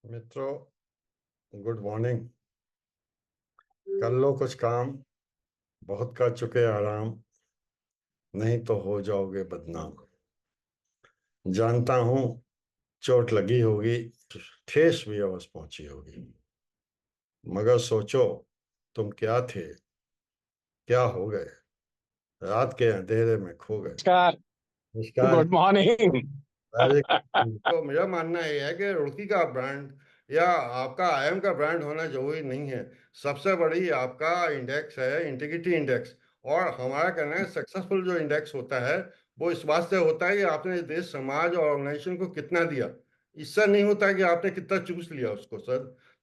मित्रों, good morning. कर लो कुछ काम, बहुत कर चुके आराम, नहीं तो हो जाओगे बदनाम। जानता हूं चोट लगी होगी, ठेस भी अवश्य पहुंची होगी, मगर सोचो तुम क्या थे, क्या हो गए, रात के अंधेरे में खो गए। नमस्कार। नमस्कार। Good morning. Very good. तो मेरा मानना ये है कि रुड़की का ब्रांड या आपका आईएम का ब्रांड होना जरूरी नहीं है। सबसे बड़ी आपका इंडेक्स है इंटीग्रिटी इंडेक्स। और हमारा कहना है सक्सेसफुल जो इंडेक्स होता है वो इस बात से होता है कि आपने देश समाज और ऑर्गेनाइजेशन को कितना दिया। इससे नहीं होता है कि आपने कितना चूस लिया उसको सर।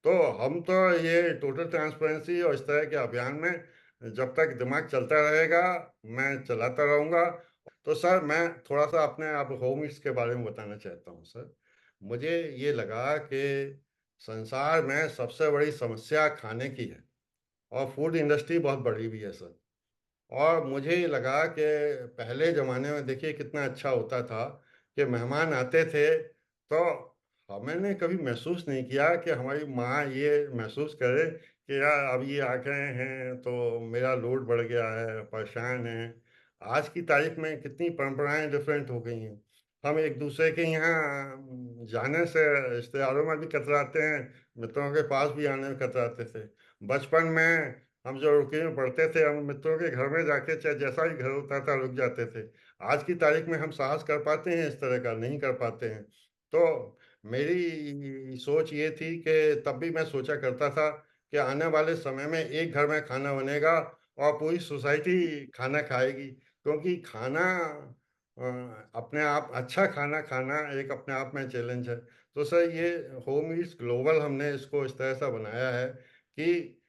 तो हम तो ये टोटल ट्रांसपेरेंसी और इस तरह के अभियान में जब तक दिमाग चलता रहेगा मैं चलाता रहूंगा। तो सर मैं थोड़ा सा अपने आप होम ईट्स के बारे में बताना चाहता हूँ सर। मुझे ये लगा कि संसार में सबसे बड़ी समस्या खाने की है और फूड इंडस्ट्री बहुत बड़ी भी है सर। और मुझे ये लगा कि पहले ज़माने में देखिए कितना अच्छा होता था कि मेहमान आते थे तो हमने कभी महसूस नहीं किया कि हमारी माँ ये महसूस करे कि यार अब ये आ गए हैं तो मेरा लोड बढ़ गया है, परेशान है। आज की तारीख में कितनी परंपराएं डिफरेंट हो गई हैं। हम एक दूसरे के यहाँ जाने से रिश्तेदारों में भी कतराते हैं, मित्रों के पास भी आने में कतराते थे। बचपन में हम जो रुके में पढ़ते थे हम मित्रों के घर में जाके चाहे जैसा ही घर होता था रुक जाते थे। आज की तारीख में हम साहस कर पाते हैं, इस तरह का नहीं कर पाते हैं। तो मेरी सोच ये थी कि तब भी मैं सोचा करता था कि आने वाले समय में एक घर में खाना बनेगा और पूरी सोसाइटी खाना खाएगी, क्योंकि खाना अपने आप अच्छा खाना खाना एक अपने आप में चैलेंज है। तो सर ये होम ईट्स ग्लोबल हमने इसको इस तरह से बनाया है कि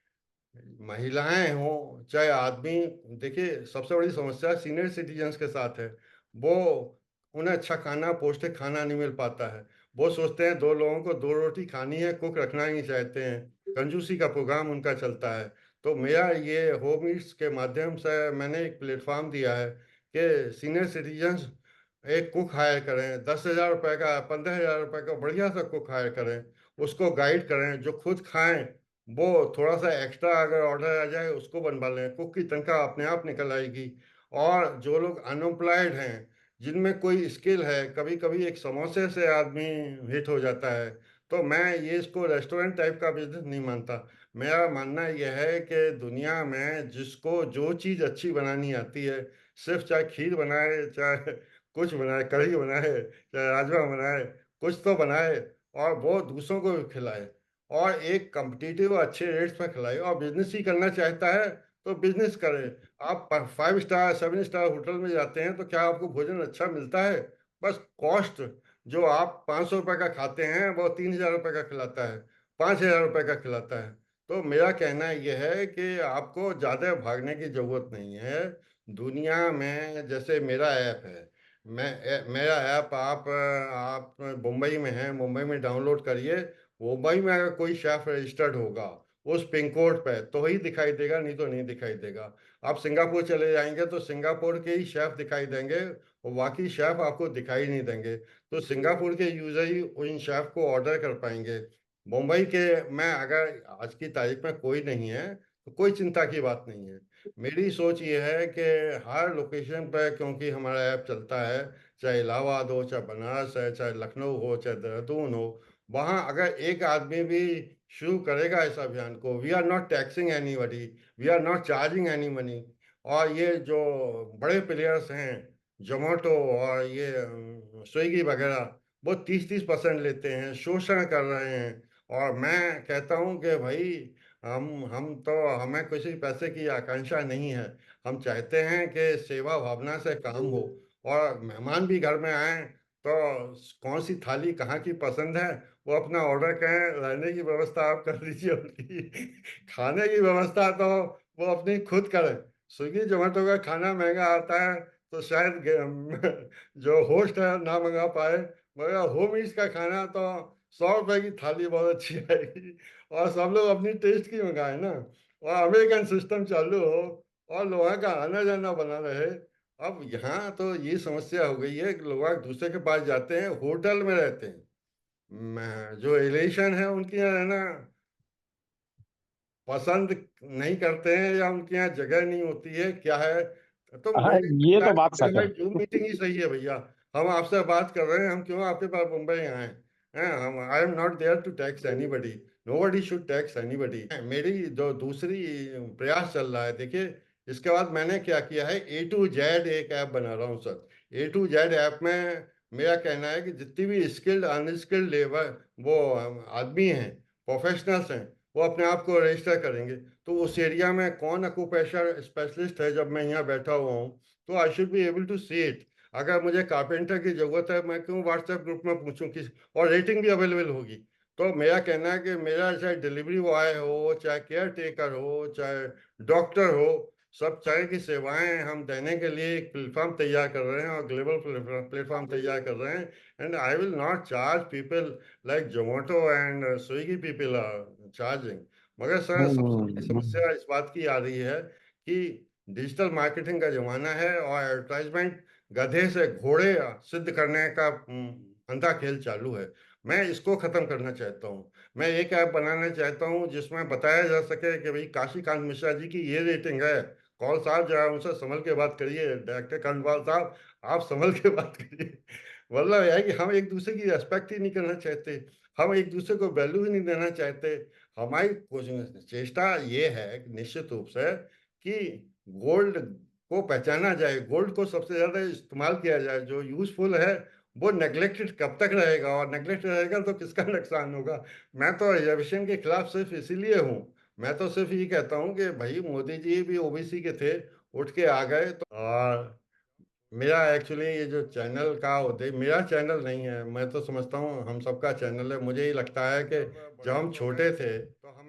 महिलाएं हों चाहे आदमी, देखिए सबसे बड़ी समस्या सीनियर सिटीजन्स के साथ है। वो उन्हें अच्छा खाना पौष्टिक खाना नहीं मिल पाता है। वो सोचते हैं दो लोगों को दो रोटी खानी है, कुक रखना ही नहीं चाहते हैं। कंजूसी का प्रोग्राम उनका चलता है। तो मेरा ये होम ईट्स के माध्यम से मैंने एक प्लेटफॉर्म दिया है कि सीनियर सिटीजन्स एक कुक हायर करें, 10,000 रुपये का 15,000 रुपये का बढ़िया सा कुक हायर करें, उसको गाइड करें, जो खुद खाएं वो थोड़ा सा एक्स्ट्रा अगर ऑर्डर आ जाए उसको बनवा लें, कुक की तनख्वाह अपने आप निकल आएगी। और जो लोग अनएम्प्लॉयड हैं जिनमें कोई स्किल है, कभी कभी एक समोसे से आदमी हिट हो जाता है। तो मैं ये इसको रेस्टोरेंट टाइप का बिजनेस नहीं मानता। मेरा मानना यह है कि दुनिया में जिसको जो चीज़ अच्छी बनानी आती है, सिर्फ चाहे खीर बनाए चाहे कुछ बनाए, कढ़ी बनाए चाहे राजमा बनाए, कुछ तो बनाए और वो दूसरों को भी खिलाए और एक कम्पिटिटिव अच्छे रेट्स में खिलाए। और बिजनेस ही करना चाहता है तो बिजनेस करे। आप 5 स्टार 7 स्टार होटल में जाते हैं तो क्या आपको भोजन अच्छा मिलता है? बस कॉस्ट जो आप 500 रुपये का खाते हैं वो 3,000 रुपये का खिलाता है, 5,000 रुपये का खिलाता है। तो मेरा कहना यह है कि आपको ज़्यादा भागने की ज़रूरत नहीं है। दुनिया में जैसे मेरा ऐप है, मेरा ऐप आप मुंबई में हैं, मुंबई में डाउनलोड करिए। मुंबई में अगर कोई शेफ रजिस्टर्ड होगा उस पिन कोड पे तो ही दिखाई देगा, नहीं तो नहीं दिखाई देगा। आप सिंगापुर चले जाएंगे तो सिंगापुर के ही शेफ दिखाई देंगे और बाकी शेफ आपको दिखाई नहीं देंगे। तो सिंगापुर के यूजर ही उन शेफ को ऑर्डर कर पाएंगे। मुंबई के में अगर आज की तारीख में कोई नहीं है तो कोई चिंता की बात नहीं है। मेरी सोच ये है कि हर लोकेशन पर क्योंकि हमारा ऐप चलता है, चाहे इलाहाबाद हो चाहे बनारस है चाहे लखनऊ हो चाहे देहरादून हो, वहाँ अगर एक आदमी भी शुरू करेगा इस अभियान को, we are not taxing anybody, we are not charging any money. और ये जो बड़े प्लेयर्स हैं जोमेटो और ये स्विगी वगैरह, वो 30-30% लेते हैं, शोषण कर रहे हैं। और मैं कहता हूँ कि भाई हम तो हमें किसी पैसे की आकांक्षा नहीं है। हम चाहते हैं कि सेवा भावना से काम हो और मेहमान भी घर में आए तो कौन सी थाली कहाँ की पसंद है वो अपना ऑर्डर करें, रहने की व्यवस्था आप कर दीजिए उनकी खाने की व्यवस्था तो वो अपनी खुद करें। स्विगी जोमेटो का खाना महंगा आता है तो शायद जो होस्ट है ना मंगा पाए, मगर होम ईट्स का खाना तो 100 रुपए की थाली बहुत अच्छी आएगी और सब लोग अपनी टेस्ट की मंगाए ना, और अमेरिकन सिस्टम चालू हो और लोगों का आना जाना बना रहे। अब यहाँ तो ये समस्या हो गई है कि लोग एक दूसरे के पास जाते हैं, होटल में रहते हैं, जो एलिएशन है उनके यहाँ है ना, पसंद नहीं करते हैं या उनके यहाँ जगह नहीं होती है, क्या है। तो हाँ, मुझे ये लगता तो है बात कि सच है। भाई जूम मीटिंग ही सही है भैया। हम आपसे बात कर रहे हैं, हम क्यों आपके पास मुंबई आए हैं। हम I am not there to tax anybody, nobody should tax anybody. मेरी जो दूसरी प्रयास चल रहा है, देखिए इसके बाद मैंने क्या किया है, A to Z एक ऐप बना रहा हूँ sir. A to Z app में मेरा कहना है कि जितनी भी स्किल्ड अनस्किल्ड लेबर वो आदमी हैं, प्रोफेशनल्स हैं, वो अपने आप को रजिस्टर करेंगे। तो उस एरिया में कौन अकुपेशर स्पेशलिस्ट है, जब मैं यहाँ बैठा हुआ हूँ, तो I should be able to see it. अगर मुझे कारपेंटर की जरूरत है, मैं क्यों व्हाट्सएप ग्रुप में पूछूं किस, और रेटिंग भी अवेलेबल होगी। तो मेरा कहना है कि मेरा चाहे डिलीवरी बॉय हो, चाहे केयर टेकर हो, चाहे डॉक्टर हो, सब तरह की सेवाएं हम देने के लिए एक प्लेटफॉर्म तैयार कर रहे हैं, और ग्लोबल प्लेटफॉर्म तैयार कर रहे हैं। And I will not charge people like Zomato and Swiggy people are charging. मगर सर सबसे बड़ी हम्म। समस्या इस बात की आ रही है कि डिजिटल मार्केटिंग का जमाना है, और एडवर्टाइजमेंट गधे से घोड़े सिद्ध करने का अंधा खेल चालू है। मैं इसको खत्म करना चाहता हूँ। मैं एक ऐप बनाना चाहता हूँ जिसमें बताया जा सके कि भाई काशीकांत मिश्रा जी की ये रेटिंग है। कौन साहब जरा उनसे संभल के बात करिए, डायरेक्टर कंडवाल साहब, आप संभल के बात करिए। मतलब यह है कि हम एक दूसरे की रेस्पेक्ट ही नहीं करना चाहते, हम एक दूसरे को वैल्यू ही नहीं देना चाहते। हमारी चेष्टा ये है कि निश्चित रूप से कि गोल्ड को पहचाना जाए, गोल्ड को सबसे ज्यादा इस्तेमाल किया जाए। जो यूजफुल है वो नेग्लेक्टेड कब तक रहेगा, और नेग्लेक्ट रहेगा तो किसका नुकसान होगा। मैं तो रिजर्वेशन के खिलाफ सिर्फ इसीलिए हूँ। मैं तो सिर्फ ये कहता हूँ कि भाई मोदी जी भी ओबीसी के थे, उठ के आ गए तो। और मेरा एक्चुअली ये जो चैनल का उद्देश्य, मेरा चैनल नहीं है, मैं तो समझता हूँ हम सबका चैनल है। मुझे ये लगता है कि जब हम छोटे थे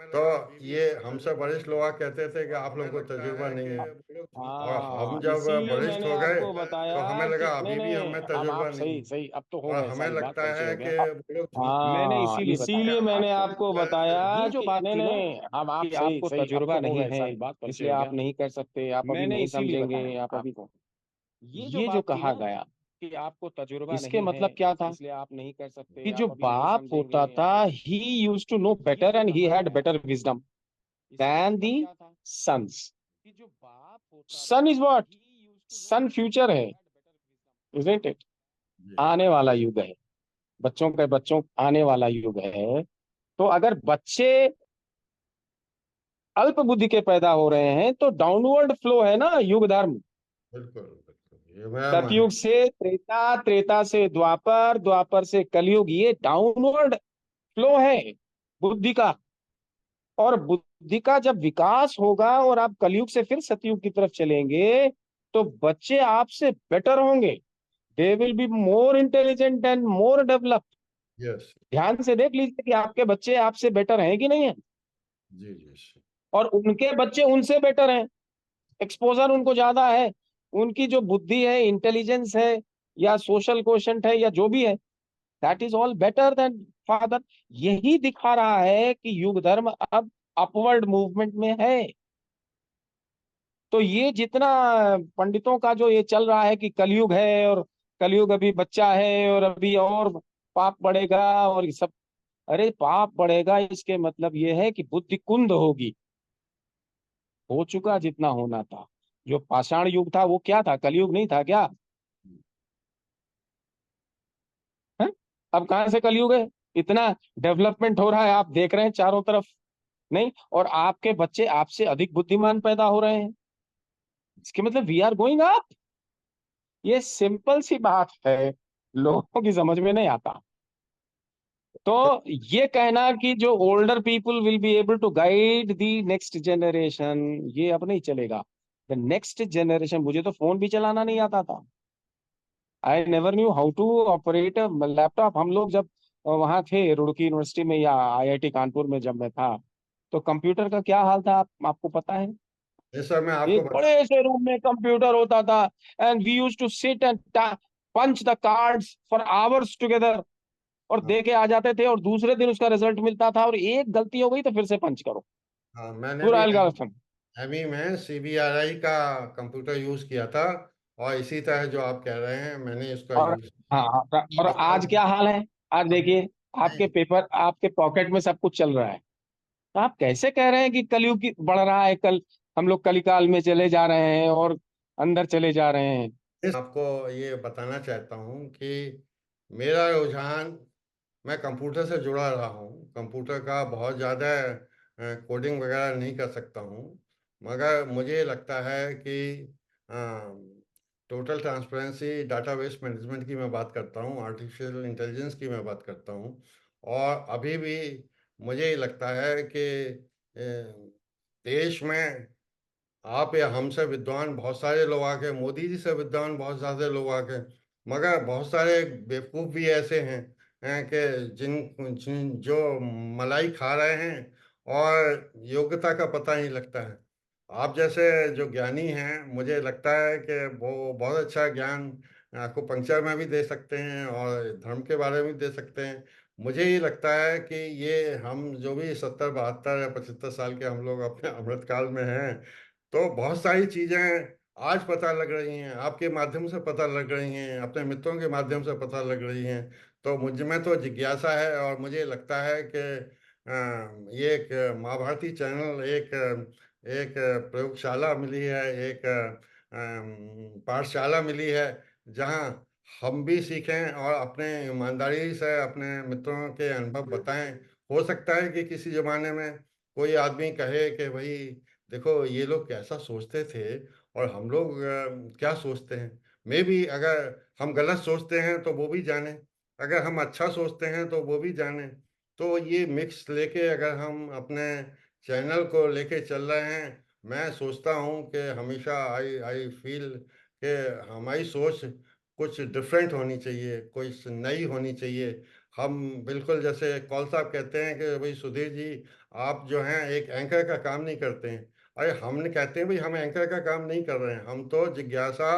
तो ये हमसे वरिष्ठ लोग कहते थे कि आप लोगों को तजुर्बा नहीं है, और हम हाँ, जब इसीलिए वरिष्ठ मैंने हो गए आपको तो हमें बताया लगा कि अभी नहीं भी नहीं, हमें अब तजुर्बा आप नहीं सही है, सही, अब तो हो और गए, हमें सारी बात लगता परिचय है हो गया। कि वो लोग ठीक। मैंने इसीलिए क्या इसीलिए मैंने आपको आपको लगता है बताया कि ये जो बात थी ना, अब आप कि सही आपको सही, अब तजुर्बा तो हो नहीं गए, है, सारी बात परिचय इसलिए हो आप गया। नहीं कर सकते, आप अभी मैंने नहीं इसीलिए समझेंगे, बताया आप अभी आपको ये जो कहा गया कि आपको तजुर्बा इसके नहीं मतलब है, क्या था इसलिए आप नहीं कर सकते, कि जो आप अभी नहीं बाप होता समझेंगे, था, ही यूज्ड टू नो ये बेटर जो एंड ही कहा हैड गया बेटर विजडम इसके than मतलब the क्या था, sons. कि जो बाप होता Son is था what? he used to know Son future है, had better wisdom. Isn't it? जी आने वाला युग है, बच्चों के बच्चों आने वाला युग है। तो अगर बच्चे अल्प बुद्धि के पैदा हो रहे हैं तो डाउनवर्ड फ्लो है ना युग धर्म। बिल्कुल बिल्कुल, ये मैं मान। सतयुग से त्रेता, त्रेता से द्वापर, द्वापर से कलयुग, ये डाउनवर्ड फ्लो है बुद्धि का। और बुद्धि का जब विकास होगा और आप कलयुग से फिर सतयुग की तरफ चलेंगे तो बच्चे आपसे बेटर होंगे, they will be more intelligent and more develop. Yes. ध्यान से देख लीजिए कि आपके बच्चे आपसे बेटर हैं कि नहीं है, जी जी। और उनके बच्चे उनसे बेटर हैं, एक्सपोजर उनको ज्यादा है, उनकी जो बुद्धि है, इंटेलिजेंस है, या सोशल कोशंट है, या जो भी है, that is all better than father. यही दिखा रहा है कि युग धर्म अब अपवर्ड मूवमेंट में है। तो ये जितना पंडितों का जो ये चल रहा है कि कलयुग है और कलयुग अभी बच्चा है और अभी और पाप बढ़ेगा और ये सब, अरे पाप बढ़ेगा इसके मतलब ये है कि बुद्धि कुंद होगी। हो चुका जितना होना था, जो पाषाण युग था वो क्या था, कलयुग नहीं था क्या है? अब कहां से कलयुग है? इतना डेवलपमेंट हो रहा है, आप देख रहे हैं चारों तरफ, नहीं? और आपके बच्चे आपसे अधिक बुद्धिमान पैदा हो रहे हैं, इसके मतलब वी आर गोइंग अप। ये सिंपल सी बात है, लोगों की समझ में नहीं आता। तो ये कहना कि जो older people will be able to guide the next generation, ये अब नहीं चलेगा। द नेक्स्ट जनरेशन, मुझे तो फोन भी चलाना नहीं आता था, I never knew how to operate laptop. हम लोग जब वहां थे रुड़की यूनिवर्सिटी में या आईआईटी कानपुर में जब मैं था, तो कंप्यूटर का क्या हाल था आपको पता है? ये सर मैं आपको एक बता। बड़े से रूम में कंप्यूटर होता था, and we used to sit and punch the cards for hours together, और हाँ दे के आ जाते थे, और दूसरे दिन उसका रिजल्ट मिलता था, और एक गलती हो गई तो फिर से पंच करो, हाँ, मैंने भी पूरा एल्गोरिथम। एमई में सीबीआरआई का कंप्यूटर यूज किया था, और इसी तरह जो आप कह रहे हैं मैंने इसका और यूज हाँ हाँ, और किया। आज क्या हाल है? आज देखिए, आपके पेपर, आपके पॉकेट में सब कुछ चल रहा है। तो आप कैसे कह रहे हैं कि कलयुग की बढ़ रहा है, कल हम लोग कलिकाल में चले जा रहे हैं और अंदर चले जा रहे हैं। आपको ये बताना चाहता हूँ कि मेरा रुझान, मैं कंप्यूटर से जुड़ा रहा हूँ, कंप्यूटर का बहुत ज़्यादा कोडिंग वगैरह नहीं कर सकता हूँ, मगर मुझे लगता है कि टोटल ट्रांसपेरेंसी, डाटाबेस मैनेजमेंट की मैं बात करता हूँ, आर्टिफिशियल इंटेलिजेंस की मैं बात करता हूँ। और अभी भी मुझे लगता है कि देश में आप या हमसे विद्वान बहुत सारे लोग आके, मोदी जी से विद्वान बहुत ज्यादा लोग आके, मगर बहुत सारे बेवकूफ भी ऐसे हैं कि जिन जिन जो मलाई खा रहे हैं और योग्यता का पता नहीं लगता है। आप जैसे जो ज्ञानी हैं, मुझे लगता है कि वो बहुत अच्छा ज्ञान आपको पंक्चर में भी दे सकते हैं और धर्म के बारे में भी दे सकते हैं। मुझे ये लगता है कि ये हम जो भी 70 72 या 75 साल के हम लोग अपने अमृतकाल में हैं, तो बहुत सारी चीजें आज पता लग रही हैं, आपके माध्यम से पता लग रही हैं, अपने मित्रों के माध्यम से पता लग रही हैं। तो मुझ में तो जिज्ञासा है और मुझे लगता है कि ये एक महाभारती चैनल, एक एक प्रयोगशाला मिली है, एक पाठशाला मिली है, जहाँ हम भी सीखें और अपने ईमानदारी से अपने मित्रों के अनुभव बताएं। हो सकता है कि किसी जमाने में कोई आदमी कहे कि भाई देखो ये लोग कैसा सोचते थे और हम लोग क्या सोचते हैं। मे भी अगर हम गलत सोचते हैं तो वो भी जाने, अगर हम अच्छा सोचते हैं तो वो भी जाने। तो ये मिक्स लेके अगर हम अपने चैनल को लेके चल रहे हैं, मैं सोचता हूँ कि हमेशा आई आई फील कि हमारी सोच कुछ डिफरेंट होनी चाहिए, कुछ नई होनी चाहिए। हम बिल्कुल जैसे कौल साहब कहते हैं कि भाई सुधीर जी, आप जो हैं एक एंकर का काम नहीं करते हैं। अरे हमने कहते हैं भाई हम एंकर का काम नहीं कर रहे हैं, हम तो जिज्ञासा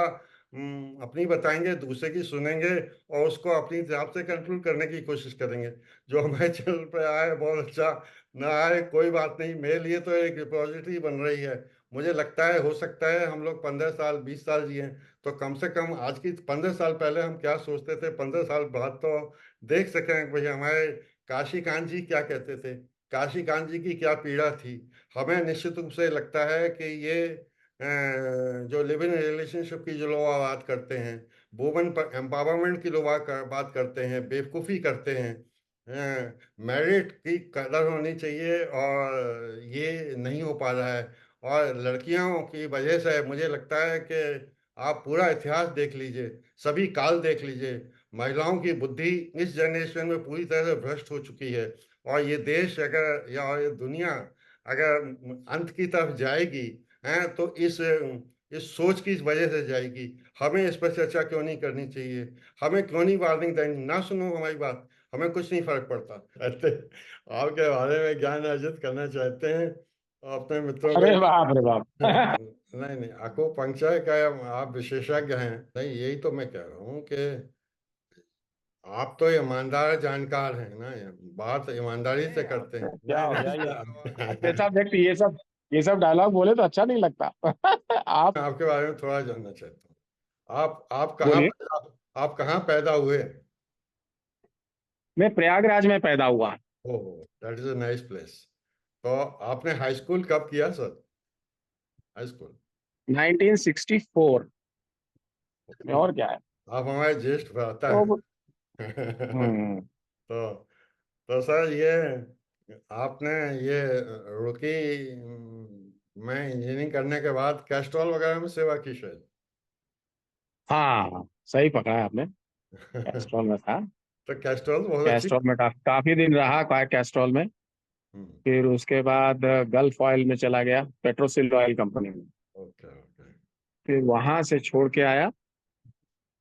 अपनी बताएंगे, दूसरे की सुनेंगे और उसको अपनी हिसाब से कंक्लूड करने की कोशिश करेंगे। जो हमारे चैनल पे आए बहुत अच्छा, ना आए कोई बात नहीं, मेरे लिए तो एक रिपोजिटरी बन रही है। मुझे लगता है हो सकता है हम लोग 15 साल 20 साल जिए, तो कम से कम आज की 15 साल पहले हम क्या सोचते थे, 15 साल बाद तो देख सकें भाई हमारे काशी कांत जी क्या कहते थे, काशी कांत जी की क्या पीड़ा थी। हमें निश्चित रूप से लगता है कि ये जो लिव इन रिलेशनशिप की जो लोग बात करते हैं, वुमेन एम्पावरमेंट की लोग बात करते हैं, बेवकूफ़ी करते हैं। मैरिट की कदर होनी चाहिए और ये नहीं हो पा रहा है। और लड़कियों की वजह से मुझे लगता है कि आप पूरा इतिहास देख लीजिए, सभी काल देख लीजिए, महिलाओं की बुद्धि इस जनरेशन में पूरी तरह से भ्रष्ट हो चुकी है। और ये देश अगर या ये दुनिया अगर अंत की तरफ जाएगी हैं तो इस सोच की वजह से जाएगी। हमें इस पर चर्चा क्यों नहीं करनी चाहिए, हमें क्यों नहीं वार्निंग देनी, ना सुनो हमारी बात, हमें कुछ नहीं फर्क पड़ता। कहते आपके बारे में ज्ञान अर्जित करना चाहते हैं अपने मित्रों के। अरे बाप रे बाप। नहीं नहीं, आपको पंचायत का आप विशेषज्ञ हैं, नहीं यही तो मैं कह रहा हूँ कि आप तो ईमानदार जानकार हैं ना, बात ईमानदारी से करते हैं। क्या नहीं हो गया ये? ये नहीं। सब देखिए, ये सब डायलॉग बोले तो अच्छा नहीं लगता। आप मैं आपके बारे में थोड़ा जानना चाहता हूँ। बोलिए। आप कहाँ पैदा हुए? मैं प्रयागराज में पैदा हुआ। Oh, that is a nice place. तो आपने हाई स्कूल कब किया सर? High school? 1964 में, और क्या है। आप हमारे ज्येष्ठ भ्राता तो हैं। हम्म। तो तो सर ये आपने ये रुकी में इंजीनियरिंग करने के बाद कैस्ट्रॉल वगैरह में सेवा की शायद। हाँ, सही पकड़ा है आपने। कैस्ट्रॉल में था। तो कैस्ट्रॉल बहुत अच्छी। कैस्ट्रॉल में काफी दिन रहा कैस्ट्रॉल में। हम्म। फिर उसके बाद गल्फ ऑयल में चला गया, पेट्रोसिल ऑयल कंपनी में। ओके ओके फिर वहां से छोड़ के आया,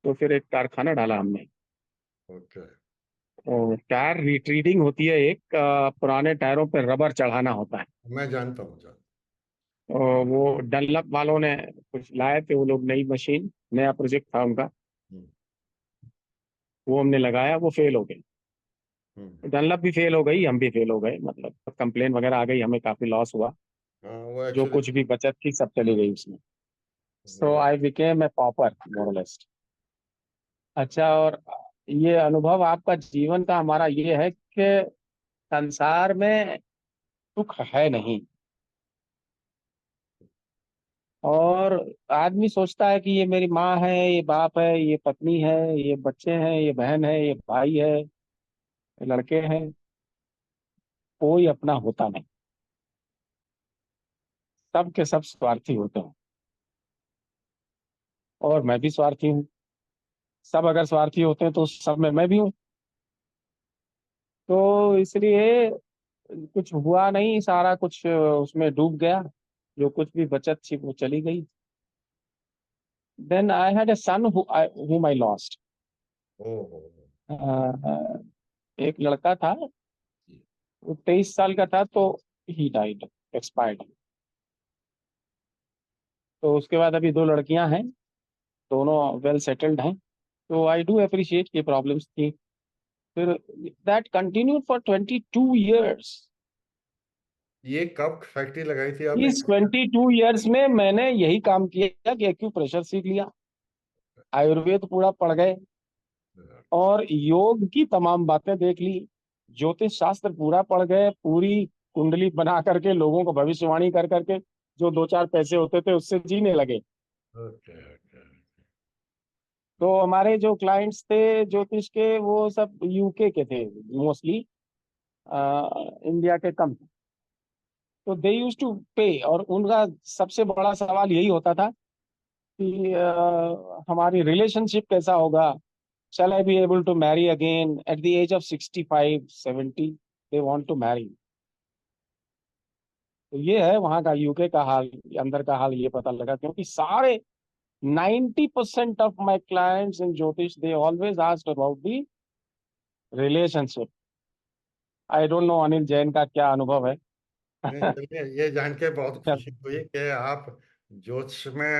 तो फिर एक कारखाना डाला हमने। ओके। और टायर रिट्रीडिंग होती है एक, पुराने टायरों पर रबर चढ़ाना होता है। मैं जानता हूँ जानता और वो डनलप वालों ने कुछ लाए थे वो लोग, नई मशीन, नया प्रोजेक्ट था उनका। हूँ। वो हमने लगाया, वो फेल हो गई। हम्म। डनलप भी फेल हो गई, हम भी फेल हो गए, मतलब कंप्लेन वगैरह आ गई, हमें काफी लॉस हुआ। हाँ वो जो एक्चुअली कुछ भी बचत थी सब चली गई उसमें। सो वो आई बिकेम ए पॉपर मोरलेस्ट। अच्छा, और ये अनुभव आपका जीवन का हमारा ये है कि संसार में सुख है नहीं, और आदमी सोचता है कि ये मेरी माँ है, ये बाप है, ये पत्नी है, ये बच्चे हैं, ये बहन है, ये भाई है, ये लड़के हैं। कोई अपना होता नहीं, सब के सब स्वार्थी होते हैं, और मैं भी स्वार्थी हूँ। सब अगर स्वार्थी होते हैं तो सब में मैं भी हूँ। तो इसलिए कुछ हुआ नहीं, सारा कुछ उसमें डूब गया। जो कुछ भी बचत थी वो चली गई। Then I had a son whom I lost। ओहो। एक लड़का था, वो 23 साल का था, तो ही डाइड, एक्सपायर्ड। तो उसके बाद अभी दो लड़कियां हैं, दोनों वेल सेटल्ड हैं। तो आई डू अप्रिशिएट ये प्रॉब्लम्स थी। फिर दैट कंटिन्यूड फॉर 22 years। ये कब फैक्ट्री लगाई थी आपने? इस 22 years में मैंने यही काम किया कि एक्यूप्रेशर सीख लिया, आयुर्वेद पूरा पढ़ गए, और योग की तमाम बातें देख ली, ज्योतिष शास्त्र पूरा पढ़ गए, पूरी कुंडली बना करके लोगों को भविष्यवाणी कर करके जो दो चार पैसे होते थे उससे जीने लगे। Okay okay. तो हमारे जो क्लाइंट्स थे ज्योतिष के, वो सब यूके के थे मोस्टली, इंडिया के कम। तो दे यूज टू पे, और उनका सबसे बड़ा सवाल यही होता था कि हमारी रिलेशनशिप कैसा होगा। Shall I be able to marry again at the age of 65, 70? They want to marry। तो ये है वहां का, यूके का हाल, अंदर का हाल ये पता लगा, क्योंकि सारे 90% ऑफ माई क्लाइंट्स इन ज्योतिष they always asked about the relationship. I don't know Anil Jain का क्या अनुभव है। नहीं, चलिए, ये जान के बहुत खुशी हुई कि आप ज्योतिष में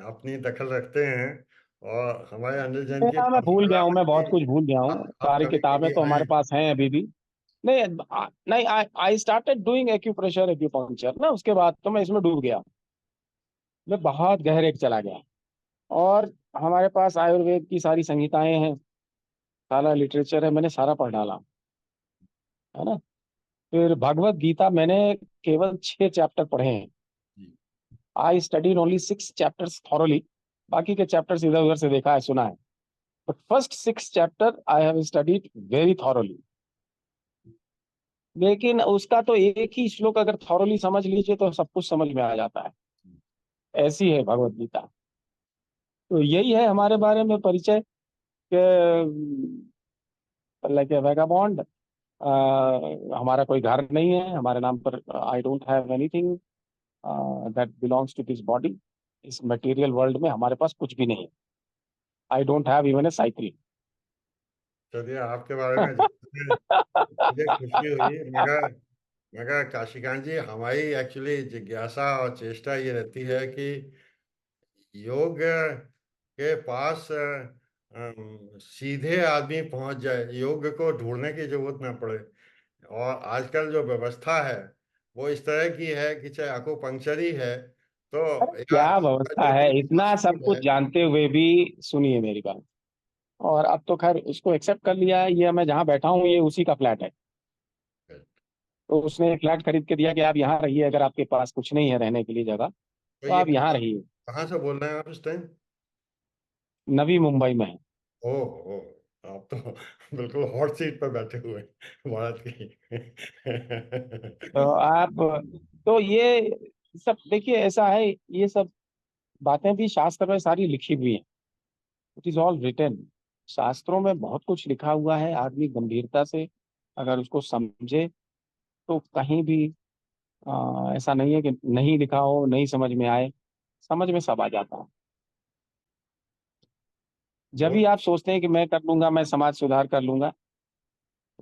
अपनी दखल रखते हैं। और हमारे अनिल जैन की मैं काफी भूल गया हूँ, कलाकृति मैं बहुत कुछ भूल गया हूँ, आप सारी कभी किताबें कभी तो आए हमारे हैं। पास हैं अभी भी। नहीं, नहीं, I started doing acupressure acupuncture ना, उसके बाद तो मैं इसमें डूब गया, मैं बहुत गहरे चला गया। और हमारे पास आयुर्वेद की सारी संहिताएं हैं, सारा लिटरेचर है, मैंने सारा पढ़ डाला, है ना। फिर भगवत गीता मैंने केवल 6 चैप्टर पढ़े हैं। जी। I studied only 6 chapters thoroughly. बाकी के चैप्टर्स इधर उधर से देखा है, सुना है। But first 6 chapter I have studied very thoroughly. लेकिन उसका तो एक ही श्लोक अगर थॉरोली समझ लीजिए तो सब कुछ समझ में आ जाता है। ऐसी है भगवत गीता। तो यही है हमारे बारे में परिचय, लाइक ए वैगाबॉन्ड। हमारा कोई घर नहीं है हमारे नाम पर। I don't have anything that belongs to this body. इस मटेरियल वर्ल्ड में हमारे पास कुछ भी नहीं है। I don't have even a cycle. चलिए, आपके बारे में जानने में मुझे खुशी हुई। मगर मगर काशिकांत जी, हमारी एक्चुअली जिज्ञासा और चेष्टा ये रहती है कि योग के पास सीधे आदमी पहुंच जाए, योग को ढूंढने की जरूरत ना पड़े। और आजकल जो व्यवस्था है वो इस तरह की है कि चाहे आकुपंक्चर ही है तो, या क्या आपका व्यवस्था है, ज्योतिष इतना सब शास्त्र कुछ है। जानते हुए भी। सुनिए मेरी बात। और अब तो खैर उसको एक्सेप्ट कर लिया है, ये मैं जहाँ बैठा हूँ ये उसी का फ्लैट है। तो उसने एक फ्लैट खरीद के दिया कि आप यहाँ रहिए, अगर आपके पास कुछ नहीं है रहने के लिए जगह तो तो ये आप यहाँ कहाँ रहिए। कहाँ से बोल रहे हैं आप इस टाइम? नवी मुंबई में है। ओह ओह, आप तो बिल्कुल हॉट सीट पर बैठे हुए हैं भारत की। तो आप, तो ये सब देखिए ऐसा है, ये सब बातें भी शास्त्र में सारी लिखी हुई हैं। It is all written. शास्त्रों में बहुत कुछ लिखा हुआ है, आदमी गंभीरता से अगर उसको समझे तो कहीं भी ऐसा नहीं है कि नहीं लिखा हो, नहीं समझ में आए। समझ में सब आ जाता है। जब भी बहुत। आप सोचते हैं कि मैं कर लूंगा, मैं समाज सुधार कर लूंगा,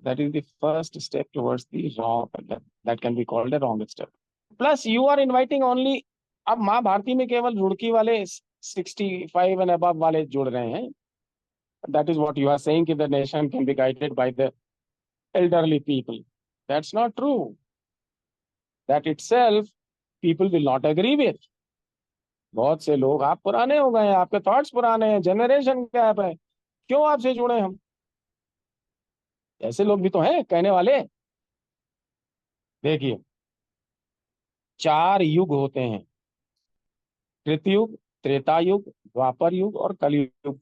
that is the first step towards the wrong, that can be called a wrong step. Plus you are inviting only. अब माँ भारती में केवल रुड़की वाले 65 एंड अबव वाले जुड़ रहे हैं। That is what you are saying कि the nation can be guided by the elderly people. That's not true. That itself people will not agree with। बहुत से लोग, आप पुराने हो गए हैं, आपके थॉट्स पुराने हैं, जनरेशन गैप है, क्यों आपसे जुड़े हम। ऐसे लोग भी तो हैं कहने वाले। देखिए, 4 युग होते हैं, कृतयुग, त्रेता युग, द्वापर युग और कलयुग।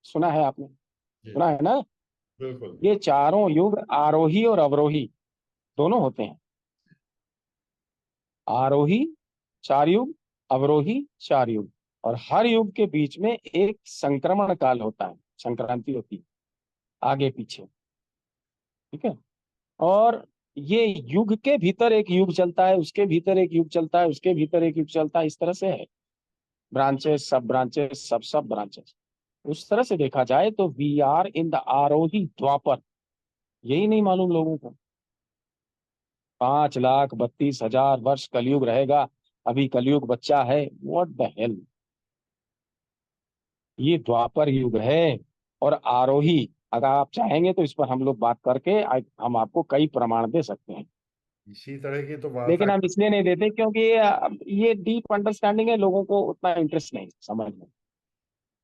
सुना है आपने? जी, सुना है ना? बिल्कुल। ये चारों युग आरोही और अवरोही दोनों होते हैं। आरोही 4 युग, अवरोही 4 युग, और हर युग के बीच में एक संक्रमण काल होता है, संक्रांति होती है आगे पीछे। ठीक है? और ये युग के भीतर एक युग चलता है, उसके भीतर एक युग चलता है, उसके भीतर एक युग चलता है, इस तरह से है। ब्रांचेस, सब ब्रांचेस, सब सब ब्रांचेस। उस तरह से देखा जाए तो वी आर इन द आरोही द्वापर। यही नहीं मालूम लोगों को। 5,32,000 वर्ष कलयुग रहेगा, अभी कलयुग बच्चा है। What the hell. ये द्वापर युग है। और आरोही, अगर आप चाहेंगे तो इस पर हम लोग बात करके हम आपको कई प्रमाण दे सकते हैं। इसी तरह की तो बात है। लेकिन हम इसलिए नहीं देते क्योंकि ये डीप अंडरस्टैंडिंग है, लोगों को उतना इंटरेस्ट नहीं समझ में।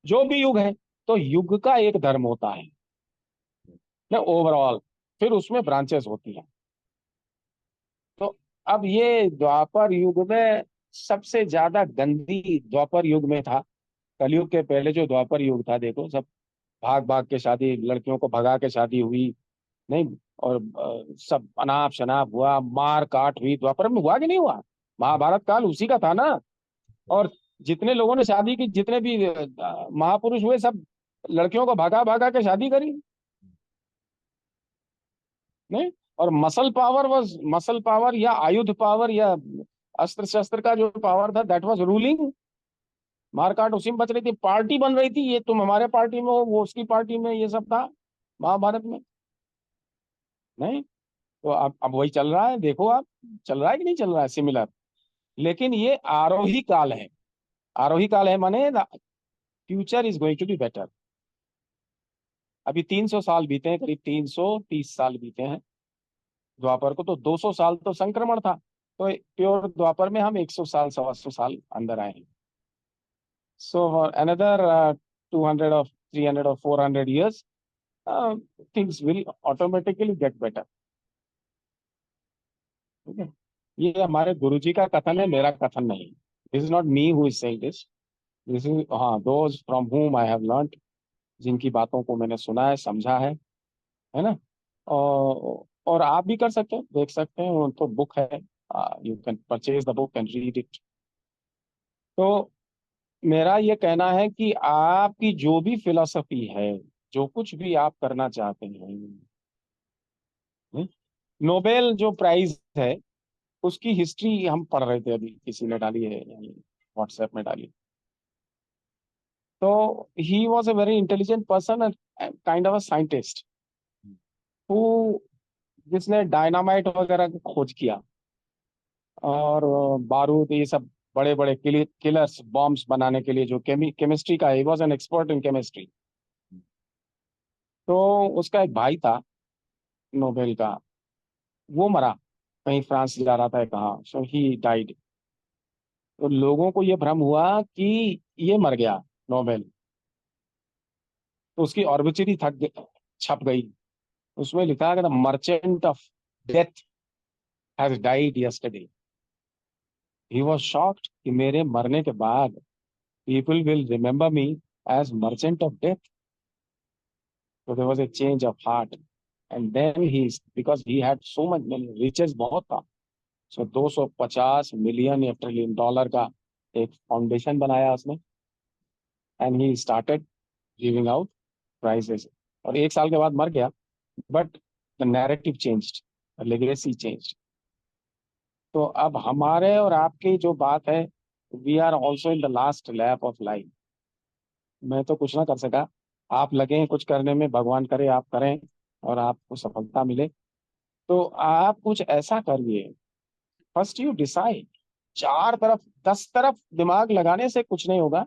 जो भी युग है, तो युग का एक धर्म होता है ना, ओवरऑल। फिर उसमें ब्रांचेस होती हैं। तो अब ये द्वापर युग में सबसे ज्यादा गंदी द्वापर युग में था। कलयुग के पहले जो द्वापर युग था, देखो, सब भाग भाग के शादी, लड़कियों को भगा के शादी हुई, नहीं? और सब अनाप शनाप हुआ, मार काट हुई। द्वापर में हुआ कि नहीं हुआ? महाभारत काल उसी का था ना। और जितने लोगों ने शादी की, जितने भी महापुरुष हुए, सब लड़कियों को भगा भगा के शादी करी, नहीं? और मसल पावर या आयुध पावर या अस्त्र शस्त्र का जो पावर था, दैट वाज रूलिंग। मारकाट उसी में बच रही थी, पार्टी बन रही थी, ये तुम हमारे पार्टी में हो, वो उसकी पार्टी में, ये सब था महाभारत में, नहीं? तो अब वही चल रहा है, देखो आप। चल रहा है कि नहीं चल रहा है, सिमिलर। लेकिन ये आरोही काल है। आरोही काल है माने future is going to be better. अभी 300 साल बीते हैं, करीब 330 साल बीते हैं द्वापर को। तो 200 साल तो संक्रमण था। तो प्योर द्वापर में हम 100 साल, 125 साल अंदर आए हैं। So another 200 or 300 or 400 years, things will automatically get better. ठीक है? ये हमारे गुरुजी का कथन है, मेरा कथन नहीं। This is not me who is saying this. This is, हाँ, दोज फ्रॉम हुम आई हैव लर्नड, जिनकी बातों को मैंने सुना है, समझा है ना? और आप भी कर सकते हैं, देख सकते हैं, तो बुक है, you can purchase the book and read it. तो मेरा ये कहना है कि आपकी जो भी फिलॉसफी है, जो कुछ भी आप करना चाहते हैं, नोबेल जो प्राइज है, उसकी हिस्ट्री हम पढ़ रहे थे, अभी किसी ने डाली है, व्हाट्सएप में डाली। तो he was a very intelligent person, kind of a scientist, who जिसने डायनामाइट वगैरह की खोज किया, और बारूद, ये सब बड़े बड़े किलर्स, बॉम्ब्स बनाने के लिए, जो केमिस्ट्री का, he was an expert in chemistry. तो उसका एक भाई था, नोबेल का, वो मरा, कहीं फ्रांस जा रहा था कहाँ, सो ही डाइड। तो लोगों को ये भ्रम हुआ कि ये मर गया, नोबेल। तो उसकी ऑर्बिचरी छप गई। उसमें लिखा कि the merchant of death has died yesterday. He was shocked कि मेरे मरने के बाद people will remember me as merchant of death. So there was a change of heart. And then because he had so much money, riches बहुत था, so 250 million या trillion dollar का एक फाउंडेशन बनाया उसने, and he started giving out prizes. और 1 साल के बाद मर गया, but the narrative changed, legacy changed. तो अब हमारे और आपकी जो बात है, we are also in the last lap of life. मैं तो कुछ ना कर सका, आप लगे हैं कुछ करने में, भगवान करे आप करें और आपको सफलता मिले। तो आप कुछ ऐसा करिए, फर्स्ट यू डिसाइड। 4 तरफ 10 तरफ दिमाग लगाने से कुछ नहीं होगा।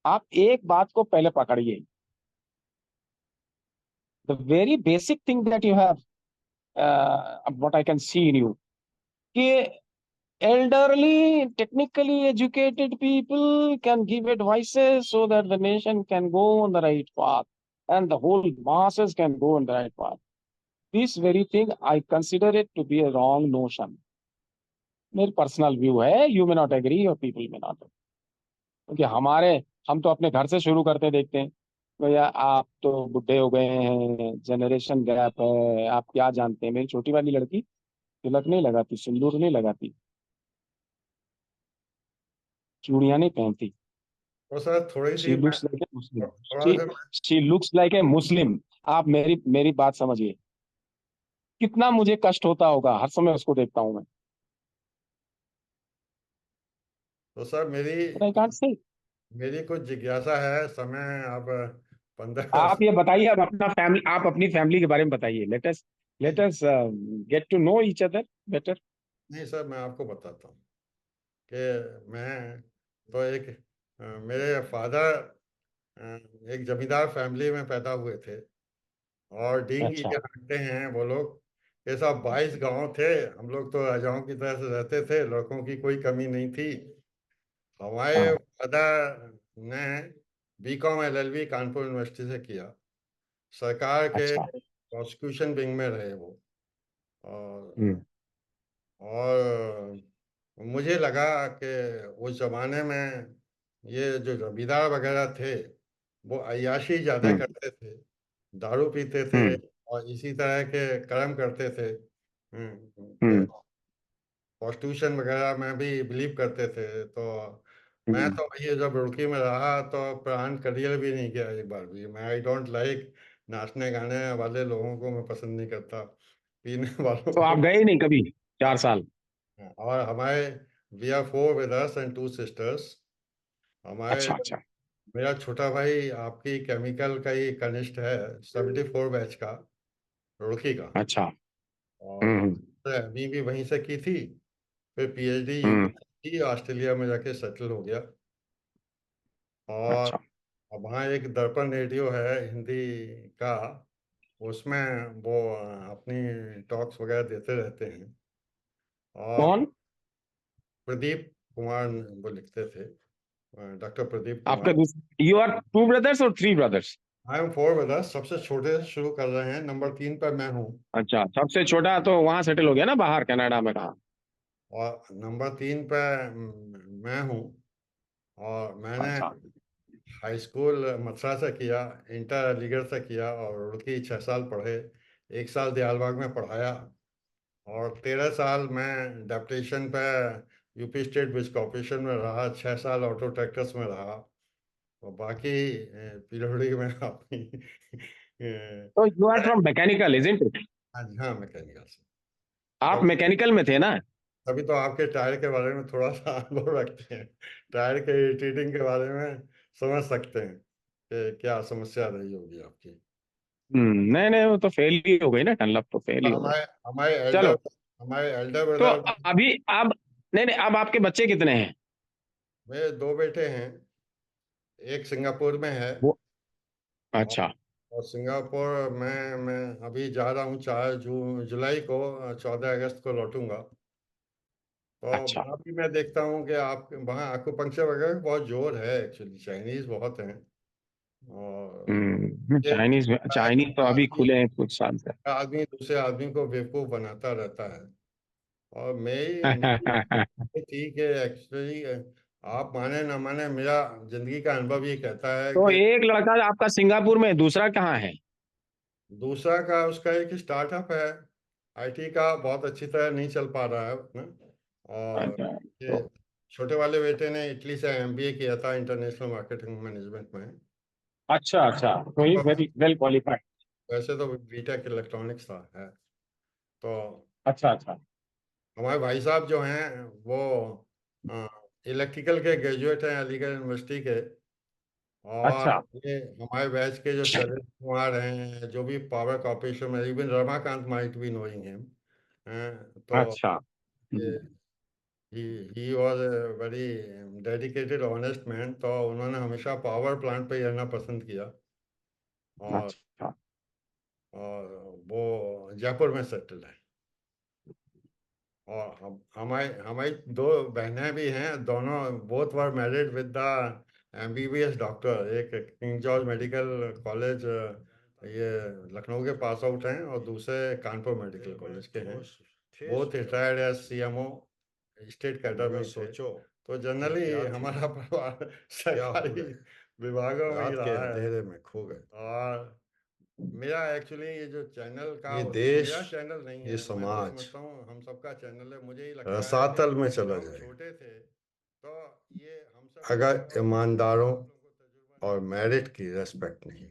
आप एक बात को पहले पकड़िए, the very basic thing that you have, what I can see in you, कि elderly, technically educated people can give advices so that the nation can go on the right path and the whole masses can go on the right path. This very thing I consider it to be a wrong notion. मेरी personal view है, you may not agree और people may not, क्योंकि हम तो अपने घर से शुरू करते देखते हैं। भैया आप तो बुढ़े हो गए हैं, जनरेशन गैप है, आप क्या जानते हैं। मेरी छोटी वाली लड़की तिलक नहीं लगाती, सिंदूर नहीं लगाती, चूड़ियां नहीं पहनती। तो सर थोड़ी सी शी मैं लुक्स लाइक ए मुस्लिम। थोड़ा सा शी लुक्स लाइक ए मुस्लिम। आप मेरी मेरी बात समझिए, कितना मुझे कष्ट होता होगा, हर समय उसको देखता हूं मैं। तो सर मेरी बट आई कांट से। मेरी कुछ जिज्ञासा है, समय अब 15 आप ये बताइए, अब अपना फैमिली, आप अपनी फैमिली के बारे में बताइए। नहीं, let us get to know each other better. नहीं सर, मैं आपको बताता हूँ कि मैं तो मेरे फादर एक जमींदार फैमिली में पैदा हुए थे, और डींगी अच्छा। के हटते हैं वो लोग। ये सब 22 गांव थे, हम लोग तो राजाओं की तरह से रहते थे, लड़कों की कोई कमी नहीं थी। हमारे हाँ। फादर ने बीकॉम एलएलबी कानपुर यूनिवर्सिटी से किया। सरकार के अच्छा। प्रोसिक्यूशन विंग में रहे वो। और हम्म। और मुझे लगा कि उस जमाने में ये जो जमींदार वगैरह थे वो अय्याशी ज्यादा हम्म। करते थे, दारू पीते थे, हम्म। और इसी तरह के कर्म करते थे। हम्म। प्रोस्टिट्यूशन वगैरह में भी बिलीव करते थे। तो मैं हम्म। तो ये जब रुड़की में रहा तो प्राण करियर भी नहीं किया एक बार भी। मैं आई डोंट लाइक नाचने गाने वाले लोगों को मैं पसंद नहीं करता, पीने वालों तो आप को। गए नहीं कभी 4 साल? और हमारे we are 4 brothers and 2 sisters. हमारे अच्छा अच्छा। मेरा छोटा भाई आपकी केमिकल का ही कनिष्ठ है, 74 बैच का, रुड़की का। अच्छा। और हम्म। एमई भी वहीं से की थी, फिर पीएचडी यूके हम्म। की, ऑस्ट्रेलिया में जाके सेटल हो गया। और अच्छा अब वहाँ एक दर्पण रेडियो है हिंदी का, उसमें वो अपनी टॉक्स वगैरह देते रहते हैं। और कौन? प्रदीप कुमार वो लिखते थे, डॉक्टर प्रदीप कुमार। आपका यू आर 2 ब्रदर्स और 3 ब्रदर्स? आई एम 4 ब्रदर्स, सबसे छोटे से शुरू कर रहे हैं, नंबर 3 पर मैं हूँ। अच्छा, सबसे छोटा तो वहां सेटल हो गया ना, बाहर कनाडा में कहा? और नंबर 3 पर मैं हूँ। और मैंने अच्छा हाई स्कूल मथुरा से किया, इंटर अलीगढ़ से किया, और रुड़की 6 साल पढ़े, 1 साल दयालबाग में पढ़ाया। और 13 साल मैं डेप्यूटेशन पे यूपी स्टेट बिज कॉर्पोरेशन में रहा, 6 साल ऑटो ट्रैक्टर्स में रहा। और बाकी पीडब्ल्यूडी में अपनी तो you are from mechanical isn't it? हाँ जी, हाँ, मैकेनिकल से। आप तभी मैकेनिकल में थे ना? तभी तो आपके टायर के बारे में थोड़ा सा अनुभव रखते हैं, टायर के इरिटेटिंग के बारे में समझ सकते हैं कि क्या समस्या रही होगी आपकी। नहीं नहीं, वो तो फेल ही हो गई ना, डनलप तो फेल तो ही हो गई। हमारे हमारे एल्डर चलो। हमारे एल्डर तो ब्रदर, अभी अब, नहीं नहीं, अब आपके बच्चे कितने हैं? मेरे 2 बेटे हैं, एक सिंगापुर में है। वो। और, अच्छा और सिंगापुर में मैं अभी जा रहा हूँ, 4 जुलाई को, 14 अगस्त को लौटूंगा। तो अच्छा। वहाँ भी मैं देखता हूँ कि आप वहाँ आकुपंक्चर वगैरह का बहुत जोर है, एक्चुअली चाइनीज बहुत हैं। और ये चाइनीज में, होता है कि चाइनीज तो अभी आदमी खुले हैं कुछ साल से। आदमी दूसरे आदमी को बेवकूफ बनाता रहता है। और मेरी ये थी कि एक्चुअली आप माने ना माने, मेरा जिंदगी का अनुभव ये कहता है तो कि एक लड़का आपका सिंगापुर में है, दूसरा कहाँ है? दूसरा का उसका एक स्टार्टअप है आईटी का, बहुत अच्छी तरह नहीं चल पा रहा है अपना। और अच्छा ये तो। छोटे वाले बेटे ने इटली से एमबीए किया था इंटरनेशनल मार्केटिंग मैनेजमेंट में। अच्छा अच्छा, तो ही वेरी वेल क्वालिफाइड। वैसे तो बीटेक इलेक्ट्रॉनिक्स था है। तो अच्छा अच्छा। हमारे भाई साहब जो हैं वो इलेक्ट्रिकल के ग्रेजुएट हैं अलीगढ़ यूनिवर्सिटी के। और अच्छा ये हमारे बैच के जो शरद कुमार हैं, जो भी पावर कॉर्पोरेशन में, इवन रमाकांत माइट भी नोइंग हिम, तो अच्छा। ये he was very dedicated honest man. तो उन्होंने हमेशा पावर प्लांट पे ही रहना पसंद किया। और अच्छा। और वो जयपुर में सेटल है। और हमारी हमारी 2 बहनें भी हैं, दोनों both were married with the MBBS doctor, एक किंग जॉर्ज मेडिकल कॉलेज ये लखनऊ के पास आउट हैं और दूसरे कानपुर मेडिकल कॉलेज के हैं। Both retired as CMO state cadre में थे। तो जनरली हमारा परिवार सरकारी विभागों में ही रहा है। अंधेरे में खो गए। और मेरा एक्चुअली ये जो चैनल का, ये देश, मेरा चैनल नहीं है, ये समाज मैं तो समझता हूँ हम सबका चैनल है। मुझे ही लगता है रसातल में चला जब जाए छोटे थे तो ये हम सब अगर ईमानदारों और मेरिट की रेस्पेक्ट नहीं।